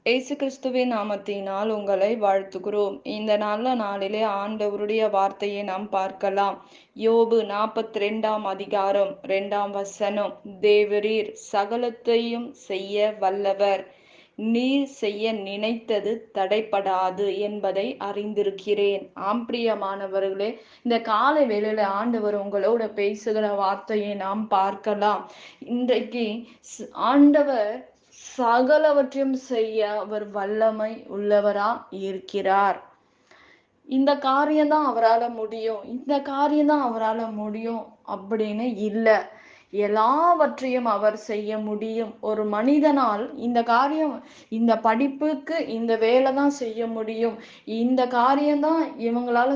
இயேசு கிறிஸ்துவின் நாமத்தினால் உங்களை வாழ்த்துகிறோம். இந்த நல்ல நாளிலே ஆண்டவருடைய வார்த்தையை நாம் பார்க்கலாம். யோபு 42ஆம் அதிகாரம் 2ஆம் வசனம். தேவரீர் சகலத்தையும் செய்ய வல்லவர், நீர் செய்ய நினைத்தது தடைப்படாது என்பதை அறிந்திருக்கிறேன். பிரியமானவர்களே, இந்த காலை வேளையில ஆண்டவர் உங்களோட பேசுகிற வார்த்தையை நாம் பார்க்கலாம். இன்றைக்கு ஆண்டவர் சகலவற்றையும் செய்ய அவர் வல்லமை உள்ளவரா இருக்கிறார். இந்த காரியம்தான் அவரால் முடியும், இந்த காரியம்தான் அவரால் முடியும் அப்படின்னு இல்லை. எல்லாவற்றையும் அவர் செய்ய முடியும். ஒரு மனிதனால் இந்த காரியம், இந்த படிப்புக்கு இந்த வேலை தான் செய்ய முடியும், இந்த காரியம்தான் இவங்களால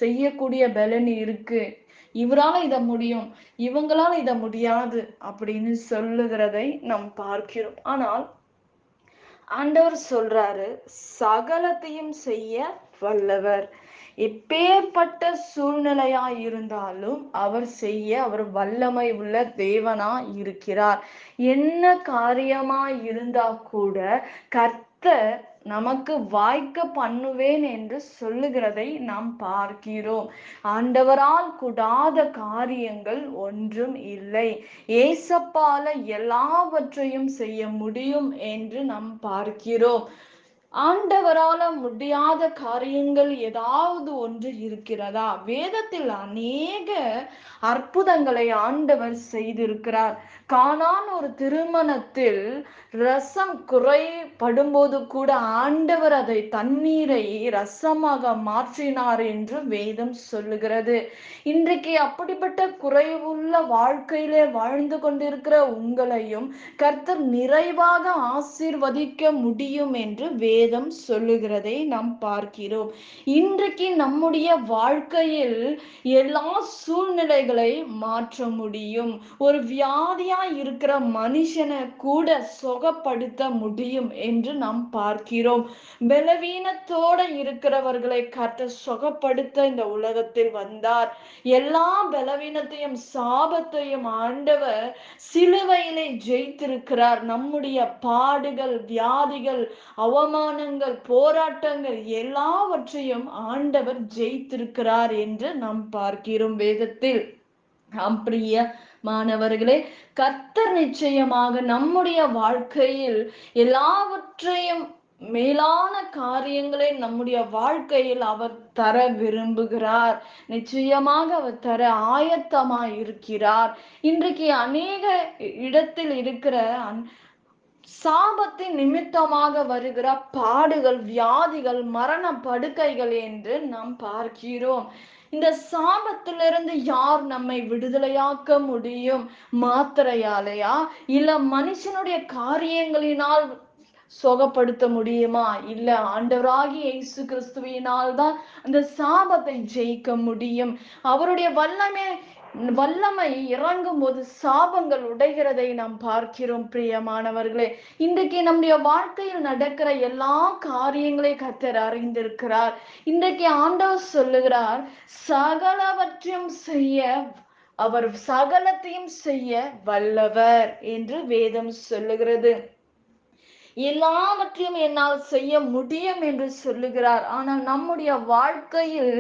செய்யக்கூடிய பலன் இருக்கு, இவரால இத முடியும், இவங்களால இத முடியாது அப்படின்னு சொல்லுகிறதை நாம் பார்க்கிறோம். ஆனால் ஆண்டவர் சொல்றாரு, சகலத்தையும் செய்ய வல்லவர். எப்பேற்பட்ட சூழ்நிலையா இருந்தாலும் அவர் செய்ய அவர் வல்லமை உள்ள தேவனா இருக்கிறார். என்ன காரியமா இருந்தா கூட கர்த்தர் நமக்கு வாய்க்க பண்ணுவேன் என்று சொல்லுகிறதை நாம் பார்க்கிறோம். ஆண்டவரால் கூடாத காரியங்கள் ஒன்றும் இல்லை. ஏசப்பால எல்லாவற்றையும் செய்ய முடியும் என்று நாம் பார்க்கிறோம். ஆண்டவரால முடியாத காரியங்கள் ஏதாவது ஒன்று இருக்கிறதா? வேதத்தில் அநேக அற்புதங்களை ஆண்டவர் செய்திருக்கிறார். கானான் ஒரு திருமணத்தில் ரசம் குறைபடும்போது கூட ஆண்டவர் அதை தண்ணீரை ரசமாக மாற்றினார் என்று வேதம் சொல்லுகிறது. இன்றைக்கு அப்படிப்பட்ட குறைவுள்ள வாழ்க்கையிலே வாழ்ந்து கொண்டிருக்கிற உங்களையும் கர்த்தர் நிறைவாக ஆசீர்வதிக்க முடியும் என்று வேதம் சொல்லுகிறதை நாம் பார்க்கிறோம். இன்றைக்கு நம்முடைய வாழ்க்கையில் எல்லா சூழ்நிலைகளை மாற்ற முடியும். ஒரு வியாதியா இருக்கிற மனுஷனை கூட சுகப்படுத்த முடியும் என்று நாம் பார்க்கிறோம். பலவீனத்தோட இருக்கிறவர்களை கர்த்தர் சுகப்படுத்த இந்த உலகத்தில் வந்தார். எல்லா பலவீனத்தையும் சாபத்தையும் ஆண்டவர் சிலுவையிலே ஜெயித்திருக்கிறார். நம்முடைய பாடுகள், வியாதிகள், அவமானங்கள், போராட்டங்கள் எல்லாவற்றையும் ஆண்டவர் ஜெயித்திருக்கிறார் என்று நாம் பார்க்கிறோம் வேதத்தில். பிரியமானவர்களே, கர்த்தர் நிச்சயமாக நம்முடைய வாழ்க்கையில் எல்லாவற்றையும் மேலான காரியங்களை நம்முடைய வாழ்க்கையில் அவர் தர விரும்புகிறார். நிச்சயமாக அவர் தர ஆயத்தமாய் இருக்கிறார். இன்றைக்கு அநேக இடத்தில் இருக்கிற சாபத்தின் நிமித்தமாக வருகிற பாடுகள், வியாதிகள், மரண படுக்கைகள் என்று நாம் பார்க்கிறோம். இந்த சாபத்திலிருந்து யார் நம்மை விடுதலையாக்க முடியும்? மாத்திரையாலையா, இல்ல மனுஷனுடைய காரியங்களினால் சுகப்படுத்த முடியுமா? இல்ல, ஆண்டவராகிய இயேசு கிறிஸ்துவினால் தான் அந்த சாபத்தை ஜெயிக்க முடியும். அவருடைய வல்லமை இறங்கும் போது சாபங்கள் உடைகிறதை நாம் பார்க்கிறோம். பிரியமானவர்களே, இன்றைக்கு நம்முடைய வாழ்க்கையில் நடக்கிற எல்லா காரியங்களையும் கர்த்தர் அறிந்திருக்கிறார். இன்றைக்கு ஆண்டவர் சொல்லுகிறார், சகலவற்றையும் செய்ய அவர் சகலத்தையும் செய்ய வல்லவர் என்று வேதம் சொல்லுகிறது. எல்லாவற்றையும் என்னால் செய்ய முடியும் என்று சொல்லுகிறார். ஆனால் நம்முடைய வாழ்க்கையில்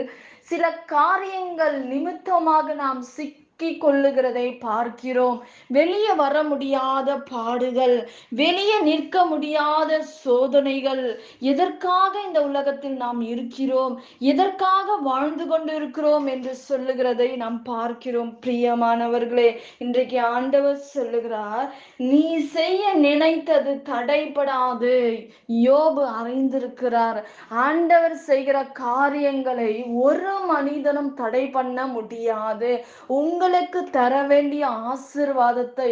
சில காரியங்கள் நிமித்தமாக நாம் கொள்ளுகிறதை பார்க்கிறோம். வெளியே வர முடியாத பாடுகள், வெளியே நிற்க முடியாத சோதனைகள். எதற்காக இந்த உலகத்தில் நாம் இருக்கிறோம், எதற்காக வாழ்ந்து கொண்டு இருக்கிறோம் என்று சொல்லுகிறதை நாம் பார்க்கிறோம். பிரியமானவர்களே, இன்றைக்கு ஆண்டவர் சொல்லுகிறார், நீ செய்ய நினைத்தது தடைபடாது. யோபு அறிந்திருக்கிறார், ஆண்டவர் செய்கிற காரியங்களை ஒரு மனிதனும் தடை பண்ண முடியாது. உங்களுக்கு தர வேண்டிய ஆசீர்வாதத்தை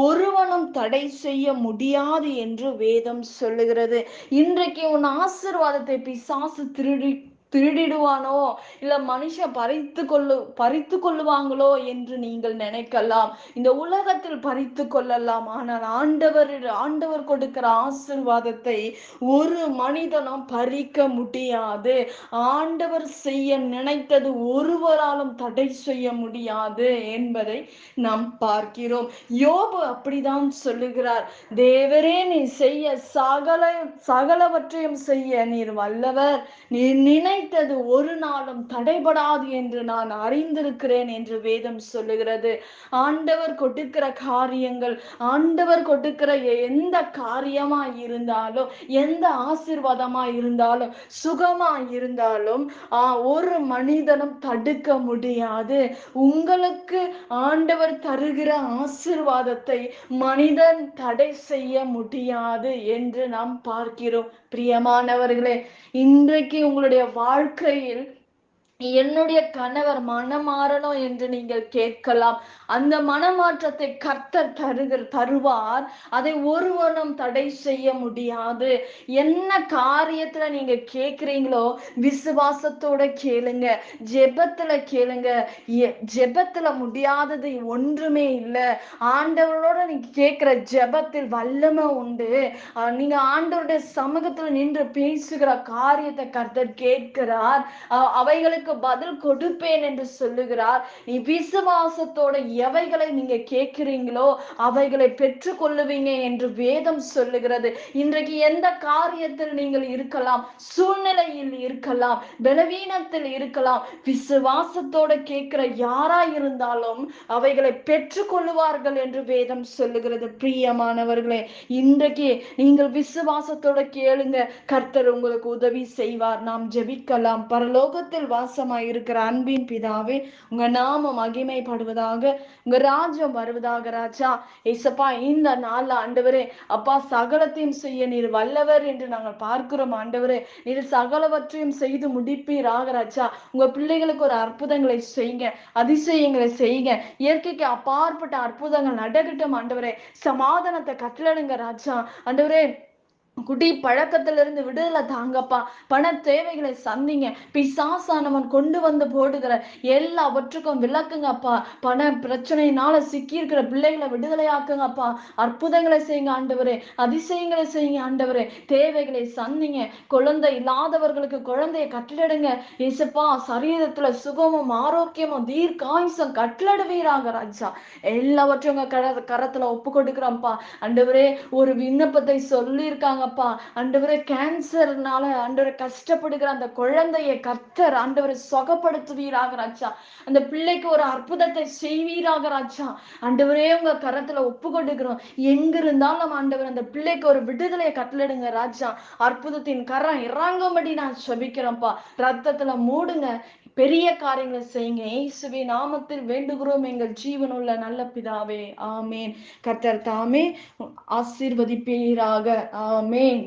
ஒருவனும் தடை செய்ய முடியாது என்று வேதம் சொல்லுகிறது. இன்றைக்கு உன் ஆசீர்வாதத்தை பிசாசு திருடிடுவானோ, இல்ல மனுஷன் பறித்து கொள்ளுவாங்களோ என்று நீங்கள் நினைக்கலாம். இந்த உலகத்தில் பறித்து கொள்ளலாம். ஆனால் ஆண்டவர் கொடுக்கிற ஆசீர்வாதத்தை ஒரு மனிதனும் பறிக்க முடியாது. ஆண்டவர் செய்ய நினைத்தது ஒருவராலும் தடை செய்ய முடியாது என்பதை நாம் பார்க்கிறோம். யோபு அப்படிதான் சொல்லுகிறார். தேவரே, நீ செய்ய சகலவற்றையும் செய்ய நீர் வல்லவர். நீ நினைத்தது ஒரு நாளும் தடைபடாது என்று நான் அறிந்திருக்கிறேன் என்று வேதம் சொல்லுகிறது. ஆண்டவர் கொடுக்கிற காரியங்கள், ஆண்டவர் கொடுக்கிற எந்த காரியமா இருந்தாலும், எந்த ஆசீர்வாதமா இருந்தாலும், சுகமா இருந்தாலும் ஒரு மனிதனும் தடுக்க முடியாது. உங்களுக்கு ஆண்டவர் தருகிற ஆசீர்வாதத்தை மனிதன் தடை செய்ய முடியாது என்று நாம் பார்க்கிறோம். பிரியமானவர்களே, இன்றைக்கு உங்களுடைய வாழ்க்கையில் என்னுடைய கணவர் மனம் மாறணும் என்று நீங்கள் கேட்கலாம். அந்த மனமாற்றத்தை கர்த்தர் தருவார். அதை ஒருவனும் தடை செய்ய முடியாது. என்ன காரியத்துல நீங்க கேக்குறீங்களோ விசுவாசத்தோட கேளுங்க, ஜெபத்துல கேளுங்க. ஜெபத்துல முடியாதது ஒன்றுமே இல்லை. ஆண்டவரோட நீங்க கேட்கிற ஜெபத்தில் வல்லமை உண்டு. நீங்க ஆண்டவருடைய சமூகத்துல நின்று பேசுகிற காரியத்தை கர்த்தர் கேட்கிறார். அவைகளுக்கு பதில் கொடுப்பேன் என்று சொல்லுகிறார். நீ விசுவாசத்தோட எவைகளை நீங்க கேட்கிறீங்களோ அவைகளை பெற்றுக் கொள்ளுவீங்க என்று வேதம் சொல்லுகிறது. இன்றைக்கு எந்த காரியத்தில் நீங்கள் இருக்கலாம், சூழ்நிலையில் இருக்கலாம், பலவீனத்தில் இருக்கலாம், விசுவாசத்தோட கேட்கிற யாரா இருந்தாலும் அவைகளை பெற்றுக் கொள்ளுவார்கள் என்று வேதம் சொல்லுகிறது. பிரியமானவர்களே, இன்றைக்கு நீங்கள் விசுவாசத்தோட கேளுங்க, கர்த்தர் உங்களுக்கு உதவி செய்வார். நாம் ஜெபிக்கலாம். பரலோகத்தில் வாசமாய் இருக்கிற அன்பின் பிதாவே, உங்க நாமம் மகிமைப்படுவதாக, உங்க ராஜ்யம் வருவதாக. ராஜா ஏசப்பா, இந்த நாள் ஆண்டவரே அப்பா, சகலத்தையும் செய்ய நீர் வல்லவர் என்று நாங்கள் பார்க்கிறோம். ஆண்டவரே, நீர் சகலவற்றையும் செய்து முடிப்பீராக. ராஜா, உங்க பிள்ளைகளுக்கு ஒரு அற்புதங்களை செய்யுங்க, அதிசயங்களை செய்யுங்க. இயற்கைக்கு அப்பாற்பட்ட அற்புதங்கள் நடக்கட்டும். ஆண்டவரே, சமாதானத்தை கட்டளையிடுங்க. ராஜா ஆண்டவரே, குடி பழக்கத்திலிருந்து விடுதலை தாங்கப்பா. பண தேவைகளை சந்திங்க. பிசாசானவன் கொண்டு வந்து போடுகிற எல்லாவற்றுக்கும் விளக்குங்கப்பா. பண பிரச்சனையினால சிக்கி இருக்கிற பிள்ளைகளை விடுதலையாக்குங்கப்பா. அற்புதங்களை செய்யுங்க ஆண்டவரே, அதிசயங்களை செய்யுங்க ஆண்டவரே. தேவைகளை சந்திங்க. குழந்தை இல்லாதவர்களுக்கு குழந்தையை கட்டளிடுங்க. இயேசுப்பா, சரீரத்துல சுகமும் ஆரோக்கியமும் தீர்க்காயுசும் கட்டளிடுவீராக. ராஜா, எல்லாவற்றையும் உங்க கரத்துல ஒப்பு கொடுக்கிறோம்ப்பா. ஆண்டவரே, ஒரு விண்ணப்பத்தை சொல்லியிருக்காங்க ஆண்டவரே, கேன்சர்னால ஆண்டவரே கஷ்டப்படுகிற அந்த குழந்தையை கர்த்தர் ஆண்டவரை சுகப்படுத்துவீராக. ராஜா, அந்த பிள்ளைக்கு ஒரு அற்புதத்தை செய்வீராக. ராஜா ஆண்டவரே, உங்க கரத்துல ஒப்பு கொடுக்கிறோம். எங்க இருந்தாலும் ஆண்டவர் அந்த பிள்ளைக்கு ஒரு விடுதலையை கட்டளிடுங்க. ராஜா, அற்புதத்தின் கரம் இறங்கும்படி நான் செபிக்கிறேன்ப்பா. ரத்தத்துல மூடுங்க, பெரிய காரியங்களை செய்யுங்க. இயேசுவின் நாமத்தில் வேண்டுகிறோம் எங்கள் ஜீவனுள்ள நல்ல பிதாவே, ஆமேன். கர்த்தர் தாமே ஆசீர்வதிப்பீராக. ஆமேன்.